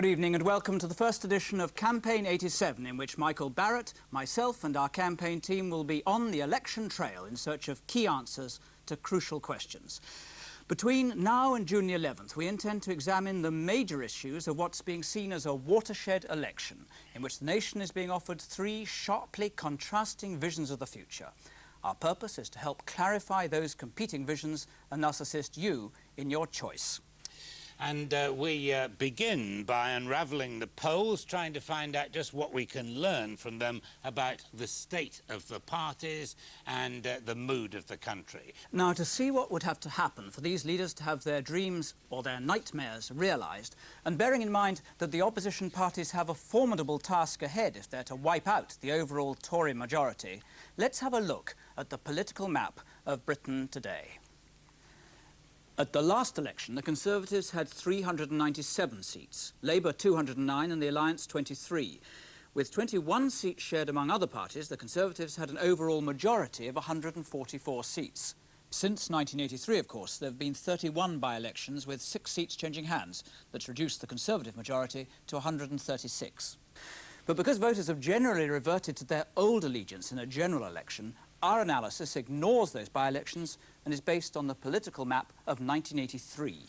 Good evening and welcome to the first edition of Campaign 87, in which Michael Barrett, myself and our campaign team will be on the election trail in search of key answers to crucial questions. Between now and June the 11th, we intend to examine the major issues of what's being seen as a watershed election, in which the nation is being offered three sharply contrasting visions of the future. Our purpose is to help clarify those competing visions and thus assist you in your choice. And we begin by unravelling the polls, trying to find out just what we can learn from them about the state of the parties and the mood of the country. Now, to see what would have to happen for these leaders to have their dreams or their nightmares realised, and bearing in mind that the opposition parties have a formidable task ahead if they're to wipe out the overall Tory majority, let's have a look at the political map of Britain today. At the last election, the Conservatives had 397 seats, Labour 209 and the Alliance 23. With 21 seats shared among other parties, the Conservatives had an overall majority of 144 seats. Since 1983, of course, there have been 31 by-elections with 6 seats changing hands. That's reduced the Conservative majority to 136. But because voters have generally reverted to their old allegiance in a general election, our analysis ignores those by-elections and is based on the political map of 1983.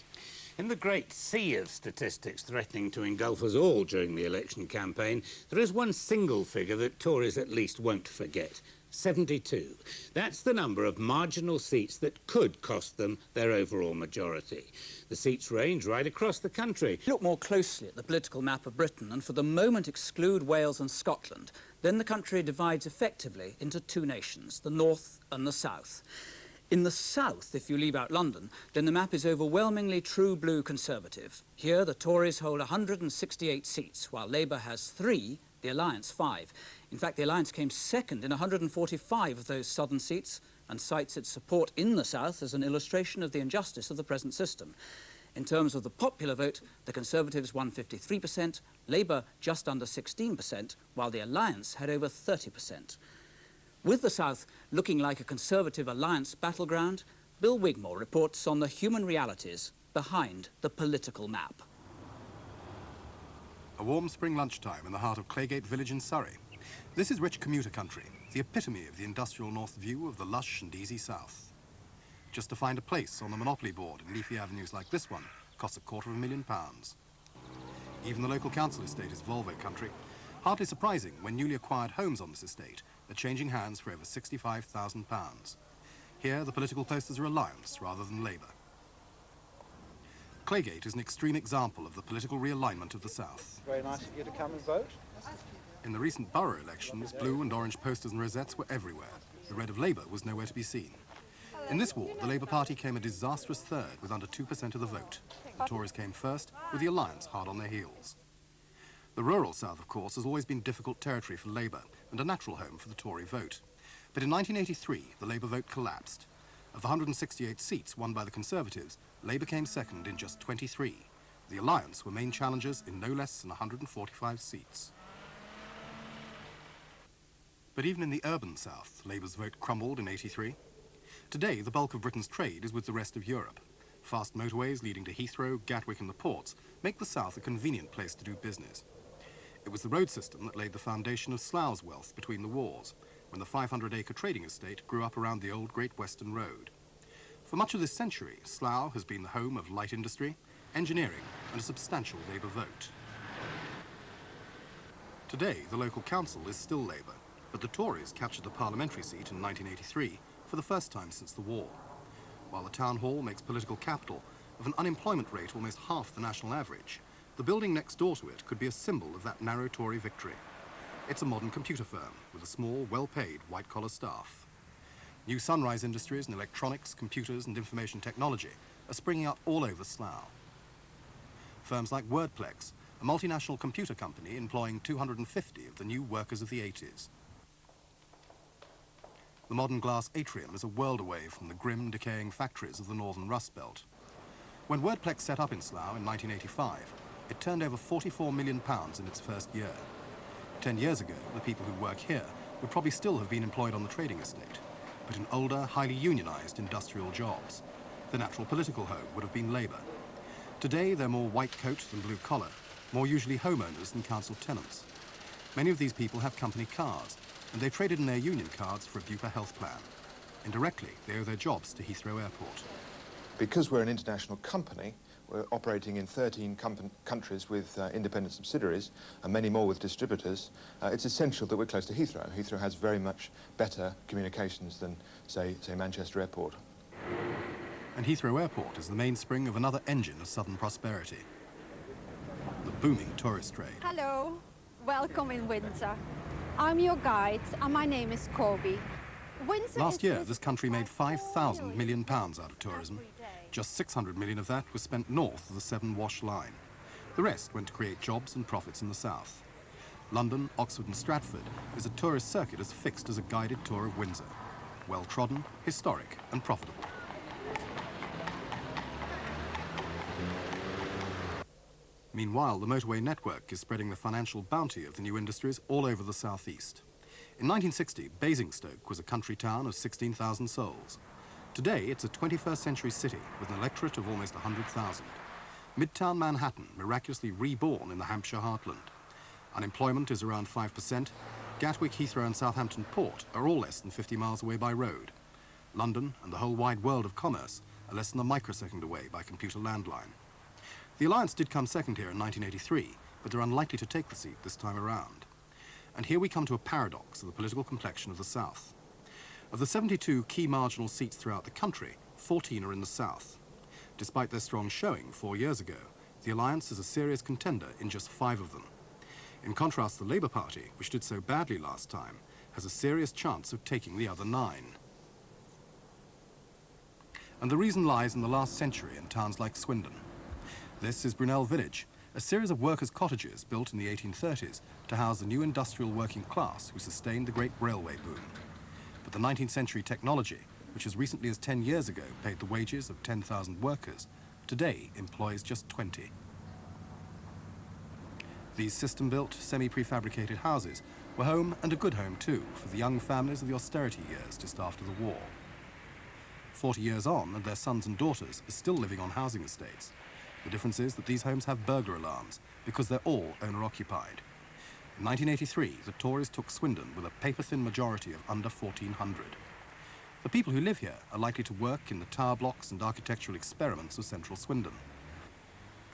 In the great sea of statistics threatening to engulf us all during the election campaign, there is one single figure that Tories at least won't forget: 72. That's the number of marginal seats that could cost them their overall majority. The seats range right across the country. Look more closely at the political map of Britain and for the moment exclude Wales and Scotland. Then the country divides effectively into two nations, the North and the South. In the South, if you leave out London, then the map is overwhelmingly true blue Conservative. Here the Tories hold 168 seats, while Labour has 3, the Alliance 5. In fact, the Alliance came second in 145 of those southern seats and cites its support in the South as an illustration of the injustice of the present system. In terms of the popular vote, the Conservatives won 53%, Labour just under 16%, while the Alliance had over 30%. With the South looking like a Conservative Alliance battleground, Bill Wigmore reports on the human realities behind the political map. A warm spring lunchtime in the heart of Claygate village in Surrey. This is rich commuter country, the epitome of the industrial north view of the lush and easy south. Just to find a place on the Monopoly board in leafy avenues like this one costs £250,000. Even the local council estate is Volvo country, hardly surprising when newly acquired homes on this estate are changing hands for over £65,000. Here the political posters are Alliance rather than Labour. Claygate is an extreme example of the political realignment of the South. Very nice of you to come and vote. In the recent borough elections, blue and orange posters and rosettes were everywhere. The red of Labour was nowhere to be seen. In this ward, the Labour Party came a disastrous third with under 2% of the vote. The Tories came first, with the Alliance hard on their heels. The rural South, of course, has always been difficult territory for Labour and a natural home for the Tory vote. But in 1983, the Labour vote collapsed. Of the 168 seats won by the Conservatives, Labour came second in just 23. The Alliance were main challengers in no less than 145 seats. But even in the urban South, Labour's vote crumbled in 83. Today, the bulk of Britain's trade is with the rest of Europe. Fast motorways leading to Heathrow, Gatwick and the ports make the South a convenient place to do business. It was the road system that laid the foundation of Slough's wealth between the wars, when the 500-acre trading estate grew up around the old Great Western Road. For much of this century, Slough has been the home of light industry, engineering and a substantial Labour vote. Today, the local council is still Labour, but the Tories captured the parliamentary seat in 1983 for the first time since the war. While the town hall makes political capital of an unemployment rate almost half the national average, the building next door to it could be a symbol of that narrow Tory victory. It's a modern computer firm with a small, well-paid, white-collar staff. New sunrise industries in electronics, computers and information technology are springing up all over Slough. Firms like Wordplex, a multinational computer company employing 250 of the new workers of the 80s. The modern glass atrium is a world away from the grim, decaying factories of the northern Rust Belt. When Wordplex set up in Slough in 1985, it turned over £44 million in its first year. 10 years ago, the people who work here would probably still have been employed on the trading estate, but in older, highly unionised industrial jobs. The natural political home would have been Labour. Today, they're more white coat than blue collar, more usually homeowners than council tenants. Many of these people have company cars, and they traded in their union cards for a Bupa health plan. Indirectly, they owe their jobs to Heathrow Airport. Because we're an international company, we're operating in 13 countries with independent subsidiaries and many more with distributors. It's essential that we're close to Heathrow. Heathrow has very much better communications than, say Manchester Airport. And Heathrow Airport is the mainspring of another engine of southern prosperity, the booming tourist trade. Hello, welcome in Windsor. I'm your guide and my name is Corby. Last year, this country made £5,000 million out of tourism. Just 600 million of that was spent north of the Severn Wash Line. The rest went to create jobs and profits in the south. London, Oxford and Stratford is a tourist circuit as fixed as a guided tour of Windsor. Well-trodden, historic and profitable. Meanwhile, the motorway network is spreading the financial bounty of the new industries all over the southeast. In 1960, Basingstoke was a country town of 16,000 souls. Today, it's a 21st century city with an electorate of almost 100,000. Midtown Manhattan, miraculously reborn in the Hampshire heartland. Unemployment is around 5%. Gatwick, Heathrow and Southampton Port are all less than 50 miles away by road. London and the whole wide world of commerce are less than a microsecond away by computer landline. The Alliance did come second here in 1983, but they're unlikely to take the seat this time around. And here we come to a paradox of the political complexion of the South. Of the 72 key marginal seats throughout the country, 14 are in the South. Despite their strong showing 4 years ago, the Alliance is a serious contender in just 5 of them. In contrast, the Labour Party, which did so badly last time, has a serious chance of taking the other 9. And the reason lies in the last century in towns like Swindon. This is Brunel Village, a series of workers' cottages built in the 1830s to house the new industrial working class who sustained the great railway boom. But the 19th century technology, which as recently as 10 years ago paid the wages of 10,000 workers, today employs just 20. These system-built, semi-prefabricated houses were home, and a good home too, for the young families of the austerity years just after the war. 40 years on, and their sons and daughters are still living on housing estates. The difference is that these homes have burglar alarms, because they're all owner-occupied. In 1983, the Tories took Swindon with a paper-thin majority of under 1,400. The people who live here are likely to work in the tower blocks and architectural experiments of central Swindon.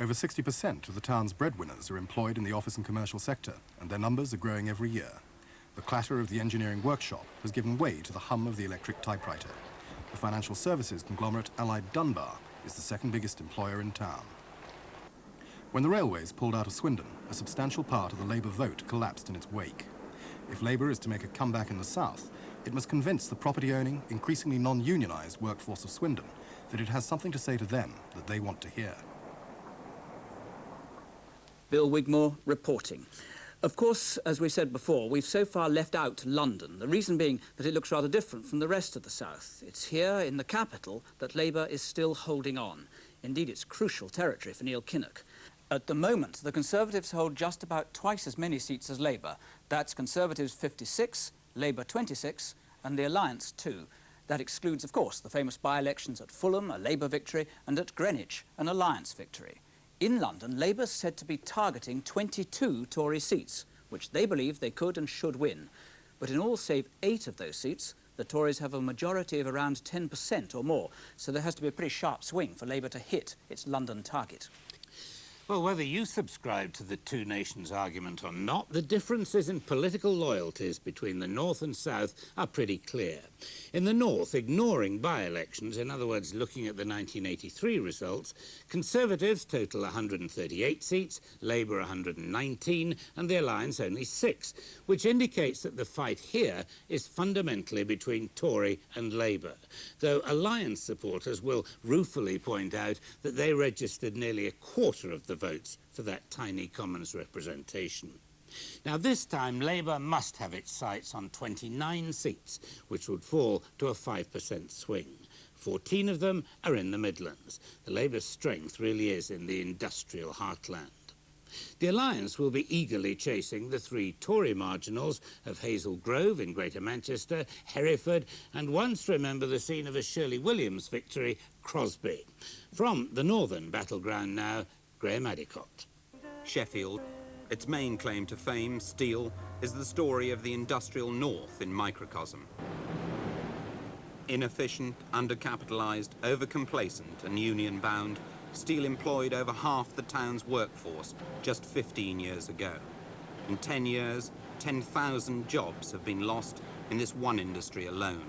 Over 60% of the town's breadwinners are employed in the office and commercial sector, and their numbers are growing every year. The clatter of the engineering workshop has given way to the hum of the electric typewriter. The financial services conglomerate Allied Dunbar is the second biggest employer in town. When the railways pulled out of Swindon, a substantial part of the Labour vote collapsed in its wake. If Labour is to make a comeback in the south, it must convince the property-owning, increasingly non-unionised workforce of Swindon that it has something to say to them that they want to hear. Bill Wigmore reporting. Of course, as we said before, we've so far left out London, the reason being that it looks rather different from the rest of the south. It's here, in the capital, that Labour is still holding on. Indeed, it's crucial territory for Neil Kinnock. At the moment, the Conservatives hold just about twice as many seats as Labour. That's Conservatives 56, Labour 26, and the Alliance 2. That excludes, of course, the famous by-elections at Fulham, a Labour victory, and at Greenwich, an Alliance victory. In London, Labour's said to be targeting 22 Tory seats, which they believe they could and should win. But in all save 8 of those seats, the Tories have a majority of around 10% or more, so there has to be a pretty sharp swing for Labour to hit its London target. Well, whether you subscribe to the two nations argument or not, the differences in political loyalties between the North and South are pretty clear. In the North, ignoring by-elections, in other words, looking at the 1983 results, Conservatives total 138 seats, Labour 119, and the Alliance only 6, which indicates that the fight here is fundamentally between Tory and Labour, though Alliance supporters will ruefully point out that they registered nearly a quarter of the votes for that tiny Commons representation. Now, this time, Labour must have its sights on 29 seats, which would fall to a 5% swing. 14 of them are in the Midlands. The Labour strength really is in the industrial heartland. The Alliance will be eagerly chasing the 3 Tory marginals of Hazel Grove in Greater Manchester, Hereford, and once, remember, the scene of a Shirley Williams victory, Crosby. From the northern battleground now, Graham Adicott. Sheffield, its main claim to fame, steel, is the story of the industrial north in microcosm. Inefficient, undercapitalised, overcomplacent and union-bound, steel employed over half the town's workforce just 15 years ago. In 10 years, 10,000 jobs have been lost in this one industry alone.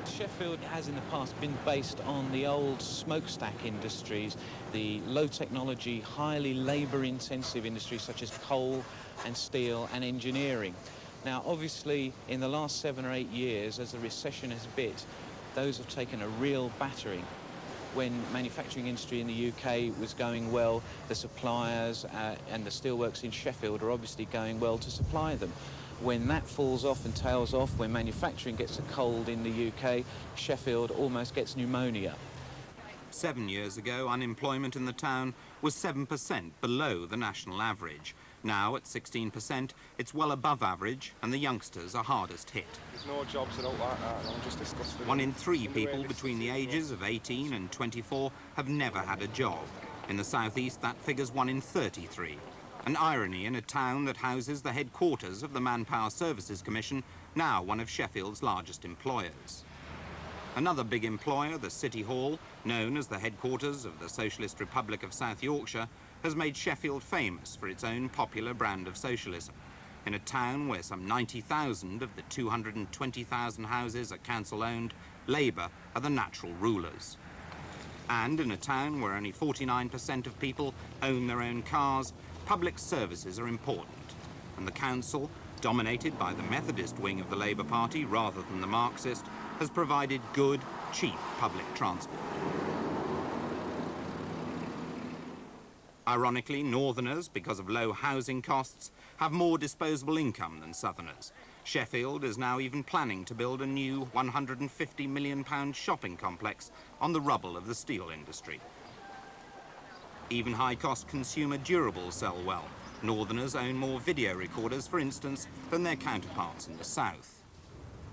Sheffield has in the past been based on the old smokestack industries, the low technology, highly labour-intensive industries such as coal and steel and engineering. Now, obviously, in the last 7 or 8 years, as the recession has bit, those have taken a real battering. When manufacturing industry in the UK was going well, the suppliers and the steelworks in Sheffield are obviously going well to supply them. When that falls off and tails off, when manufacturing gets a cold in the UK, Sheffield almost gets pneumonia. 7 years ago, unemployment in the town was 7% below the national average. Now, at 16%, it's well above average, and the youngsters are hardest hit. There's no jobs that are like that, I'm just disgusted. 1 in 3 people between the ages of 18 and 24 have never had a job. In the southeast, that figure's 1 in 33. An irony in a town that houses the headquarters of the Manpower Services Commission, now one of Sheffield's largest employers. Another big employer, the City Hall, known as the headquarters of the Socialist Republic of South Yorkshire, has made Sheffield famous for its own popular brand of socialism. In a town where some 90,000 of the 220,000 houses are council-owned, Labour are the natural rulers. And in a town where only 49% of people own their own cars, public services are important. And the council, dominated by the Methodist wing of the Labour Party rather than the Marxist, has provided good, cheap public transport. Ironically, northerners, because of low housing costs, have more disposable income than southerners. Sheffield is now even planning to build a new £150 million shopping complex on the rubble of the steel industry. Even high-cost consumer durables sell well. Northerners own more video recorders, for instance, than their counterparts in the south.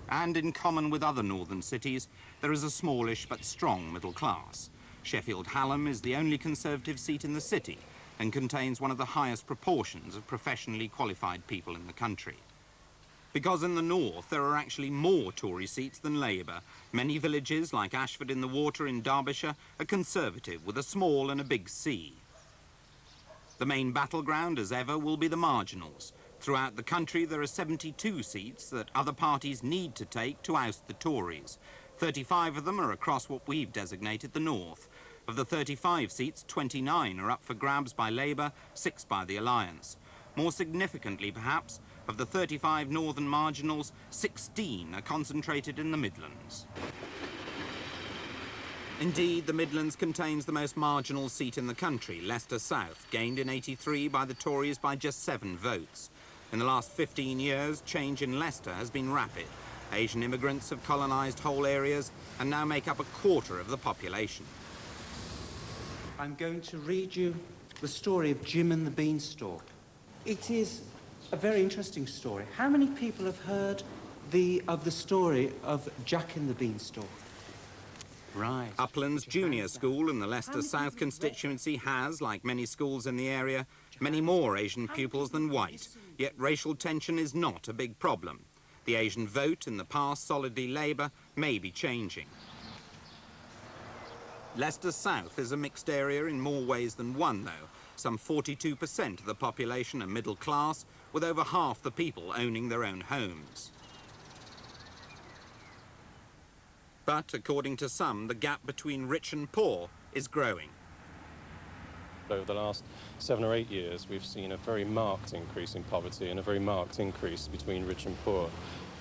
And in common with other northern cities, there is a smallish but strong middle class. Sheffield Hallam is the only Conservative seat in the city and contains one of the highest proportions of professionally qualified people in the country. Because in the north there are actually more Tory seats than Labour, many villages like Ashford in the Water in Derbyshire are Conservative with a small and a big C. The main battleground, as ever, will be the marginals. Throughout the country there are 72 seats that other parties need to take to oust the Tories. 35 of them are across what we've designated the north. Of the 35 seats, 29 are up for grabs by Labour, 6 by the Alliance. More significantly, perhaps, of the 35 northern marginals, 16 are concentrated in the Midlands. Indeed, the Midlands contains the most marginal seat in the country, Leicester South, gained in '83 by the Tories by just 7 votes. In the last 15 years, change in Leicester has been rapid. Asian immigrants have colonised whole areas and now make up a quarter of the population. I'm going to read you the story of Jim and the Beanstalk. It is a very interesting story. How many people have heard of the story of Jack and the Beanstalk? Right. Uplands Junior School in the Leicester South constituency has, like many schools in the area, many more Asian pupils than white, yet racial tension is not a big problem. The Asian vote, in the past solidly Labour, may be changing. Leicester South is a mixed area in more ways than one, though. Some 42% of the population are middle class, with over half the people owning their own homes. But, according to some, the gap between rich and poor is growing. Over the last 7 or 8 years, we've seen a very marked increase in poverty and a very marked increase between rich and poor.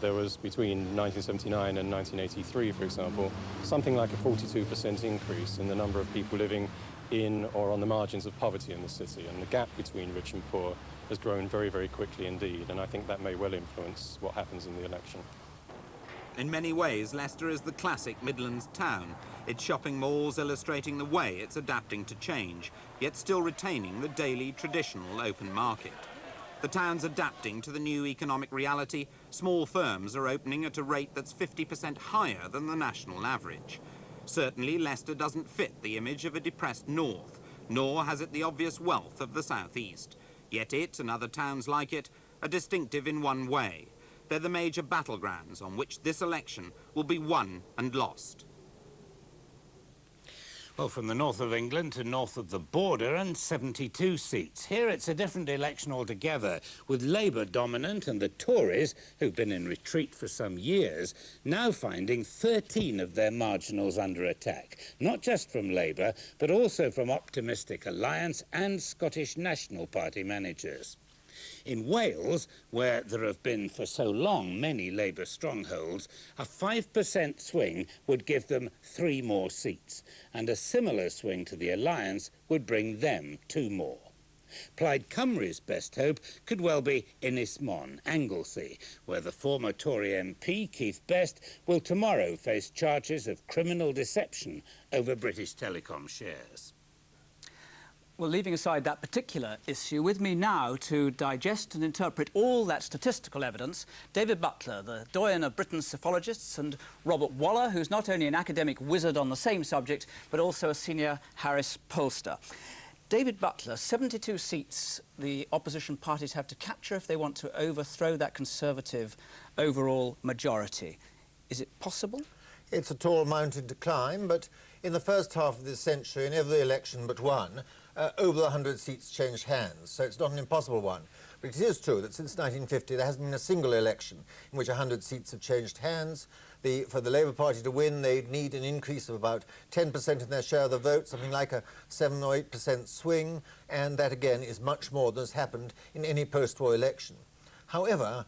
There was, between 1979 and 1983, for example, something like a 42% increase in the number of people living in or on the margins of poverty in the city. And the gap between rich and poor has grown very, very quickly indeed. And I think that may well influence what happens in the election. In many ways, Leicester is the classic Midlands town, its shopping malls illustrating the way it's adapting to change, yet still retaining the daily, traditional open market. The town's adapting to the new economic reality. Small firms are opening at a rate that's 50% higher than the national average. Certainly, Leicester doesn't fit the image of a depressed north. nor has it the obvious wealth of the southeast. Yet it, and other towns like it, are distinctive in one way. They're the major battlegrounds on which this election will be won and lost. Well, from the north of England to north of the border, and 72 seats. Here it's a different election altogether, with Labour dominant and the Tories, who've been in retreat for some years, now finding 13 of their marginals under attack, not just from Labour, but also from Optimistic Alliance and Scottish National Party managers. In Wales, where there have been for so long many Labour strongholds, a 5% swing would give them 3 more seats, and a similar swing to the Alliance would bring them 2 more. Plaid Cymru's best hope could well be Ynys Môn, Anglesey, where the former Tory MP, Keith Best, will tomorrow face charges of criminal deception over British Telecom shares. Well, leaving aside that particular issue, with me now to digest and interpret all that statistical evidence, David Butler, the doyen of Britain's psephologists, and Robert Waller, who's not only an academic wizard on the same subject, but also a senior Harris pollster. David Butler, 72 seats the opposition parties have to capture if they want to overthrow that Conservative overall majority. Is it possible? It's a tall mountain to climb, but in the first half of this century, in every election but one, over 100 seats changed hands, so it's not an impossible one. But it is true that since 1950 there hasn't been a single election in which 100 seats have changed hands. For the Labour Party to win, they'd need an increase of about 10% in their share of the vote, something like a 7 or 8% swing, and that again is much more than has happened in any post-war election. However,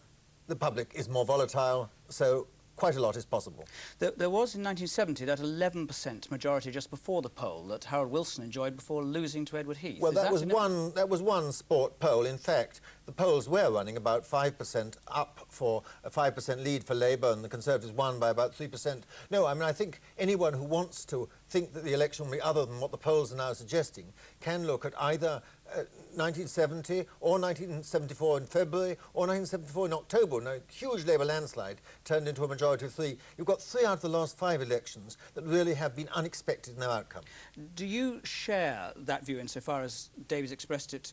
the public is more volatile, so quite a lot is possible. There was in 1970 that 11% majority just before the poll that Harold Wilson enjoyed before losing to Edward Heath. Well, that was one sport poll. In fact, the polls were running about 5% up for a 5% lead for Labour, and the Conservatives won by about 3%. No, I mean, I think anyone who wants to think that the election will be other than what the polls are now suggesting can look at either 1970 or 1974 in February or 1974 in October, when a huge Labour landslide turned into a majority of 3. You've got 3 out of the last 5 elections that really have been unexpected in their outcome. Do you share that view insofar as Davies expressed it,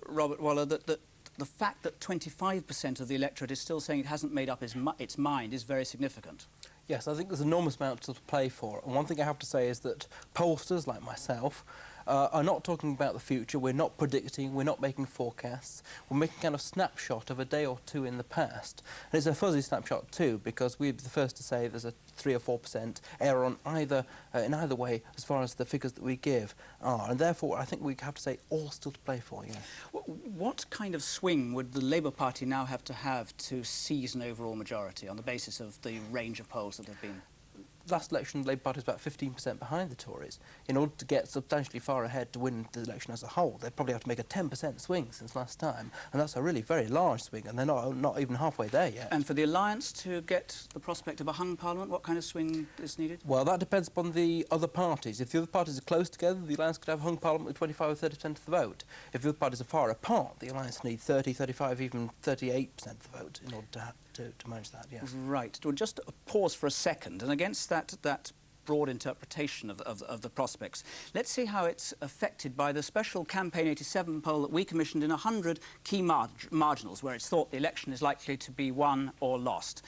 Robert Waller, that the fact that 25% of the electorate is still saying it hasn't made up its mind is very significant? Yes, I think there's an enormous amount to play for. And one thing I have to say is that pollsters like myself are not talking about the future. We're not predicting, we're not making forecasts. We're making kind of snapshot of a day or two in the past. And it's a fuzzy snapshot too, because we'd be the first to say there's a 3 or 4% error on in either way as far as the figures that we give are. And therefore, I think we have to say all still to play for, yeah. What kind of swing would the Labour Party now have to seize an overall majority on the basis of the range of polls that have been? Last election, the Labour Party was about 15% behind the Tories. In order to get substantially far ahead to win the election as a whole, they'd probably have to make a 10% swing since last time, and that's a really very large swing, and they're not even halfway there yet. And for the Alliance to get the prospect of a hung parliament, what kind of swing is needed? Well, that depends upon the other parties. If the other parties are close together, the Alliance could have a hung parliament with 25 or 30% of the vote. If the other parties are far apart, the Alliance needs 30, 35, even 38% of the vote in order to manage that, yes. Right. Well, just pause for a second, and against that broad interpretation of the prospects, let's see how it's affected by the special Campaign 87 poll that we commissioned in 100 key marginals, where it's thought the election is likely to be won or lost.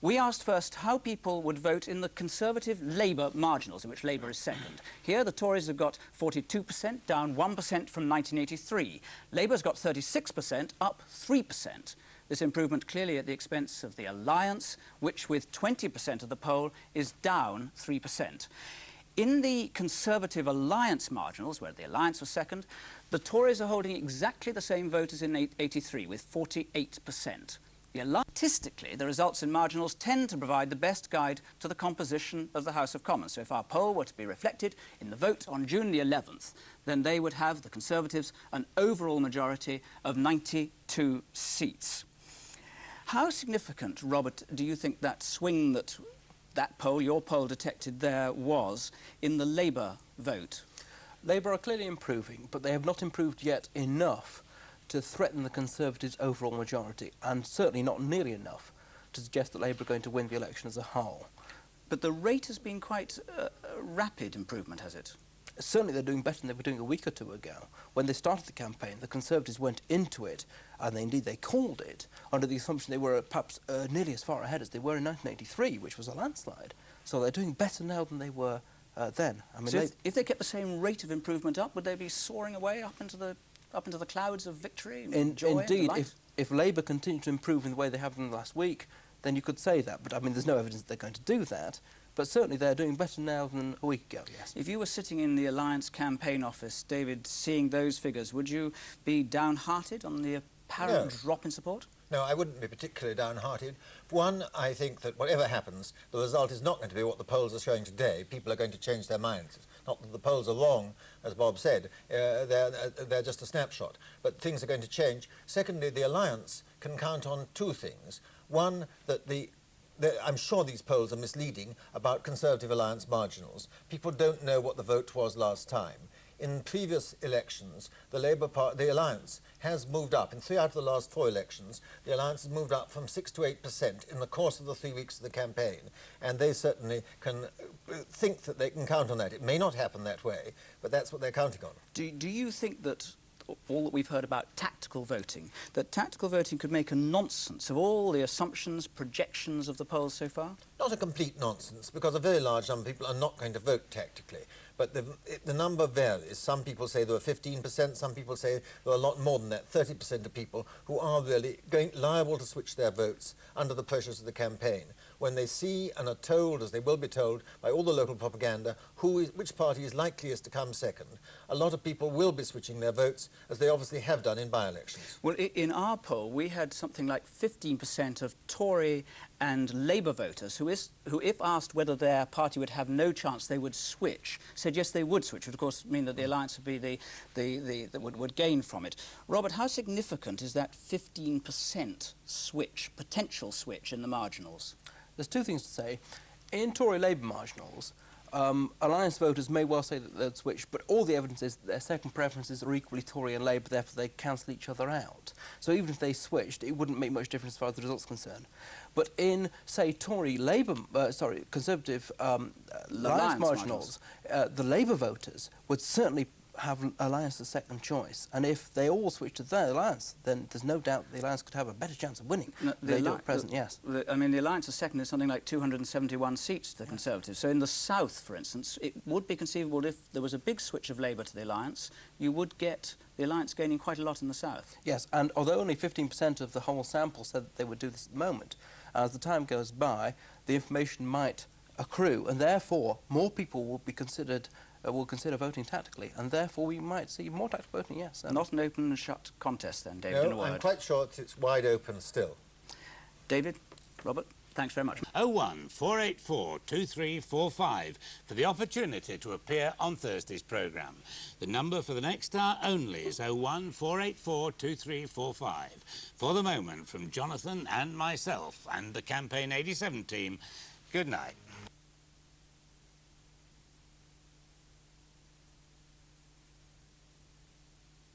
We asked first how people would vote in the Conservative Labour marginals, in which Labour is second. Here, the Tories have got 42%, down 1% from 1983. Labour's got 36%, up 3%. This improvement clearly at the expense of the Alliance, which with 20% of the poll is down 3%. In the Conservative Alliance marginals, where the Alliance was second, the Tories are holding exactly the same vote as in 83, with 48%. Statistically, the results in marginals tend to provide the best guide to the composition of the House of Commons. So if our poll were to be reflected in the vote on June the 11th, then they would have, the Conservatives, an overall majority of 92 seats. How significant, Robert, do you think that swing that poll, your poll, detected there was in the Labour vote? Labour are clearly improving, but they have not improved yet enough to threaten the Conservatives' overall majority, and certainly not nearly enough to suggest that Labour are going to win the election as a whole. But the rate has been quite rapid improvement, has it? certainly they're doing better than they were doing a week or two ago. When they started the campaign, the Conservatives went into it, and indeed they called it, under the assumption they were perhaps nearly as far ahead as they were in 1983, which was a landslide. So they're doing better now than they were then. I mean, so if they kept the same rate of improvement up, would they be soaring away up into the clouds of victory and joy? Indeed, and if Labour continue to improve in the way they have done last week, then you could say that. But I mean, there's no evidence that they're going to do that. But certainly they're doing better now than a week ago, yes. If you were sitting in the Alliance campaign office, David, seeing those figures, would you be downhearted on the apparent drop in support? No, I wouldn't be particularly downhearted. One, I think that whatever happens, the result is not going to be what the polls are showing today. People are going to change their minds. It's not that the polls are wrong, as Bob said. They're just a snapshot. But things are going to change. Secondly, the Alliance can count on two things. One, that I'm sure these polls are misleading about Conservative Alliance marginals. People don't know what the vote was last time. In previous elections, the Alliance has moved up. In 3 out of the last 4 elections, the Alliance has moved up from 6 to 8% in the course of the 3 weeks of the campaign. And they certainly can think that they can count on that. It may not happen that way, but that's what they're counting on. Do you think that all that we've heard about tactical voting could make a nonsense of all the assumptions, projections of the polls so far? Not a complete nonsense, because a very large number of people are not going to vote tactically. But the number varies. Some people say there were 15%, some people say there were a lot more than that, 30% of people who are really liable to switch their votes under the pressures of the campaign. When they see and are told, as they will be told by all the local propaganda, which party is likeliest to come second, a lot of people will be switching their votes, as they obviously have done in by-elections. Well, in our poll, we had something like 15% of Tory and Labour voters who, if asked whether their party would have no chance, they would switch, said yes, they would switch, which would, of course, mean that the Alliance would be would gain from it. Robert, how significant is that 15% switch, potential switch in the marginals? There's two things to say. In Tory-Labour marginals, Alliance voters may well say that they'd switch, but all the evidence is that their second preferences are equally Tory and Labour, therefore they cancel each other out. So even if they switched, it wouldn't make much difference as far as the results are concerned. But in, say, Conservative Alliance marginals, the Labour voters would certainly have Alliance as second choice. And if they all switch to their Alliance, then there's no doubt the Alliance could have a better chance of winning than they do at present, yes. I mean, the Alliance is second is something like 271 seats to the Conservatives. So in the South, for instance, it would be conceivable if there was a big switch of Labour to the Alliance, you would get the Alliance gaining quite a lot in the South. Yes, and although only 15% of the whole sample said that they would do this at the moment, as the time goes by, the information might accrue, and therefore more people will consider voting tactically, and therefore we might see more tactical voting, yes. Not an open and shut contest then, David, in a No, word. I'm quite sure it's wide open still. David, Robert, thanks very much. 01484 2345 for the opportunity to appear on Thursday's programme. The number for the next hour only is 01484 2345. For the moment, from Jonathan and myself and the Campaign 87 team, good night.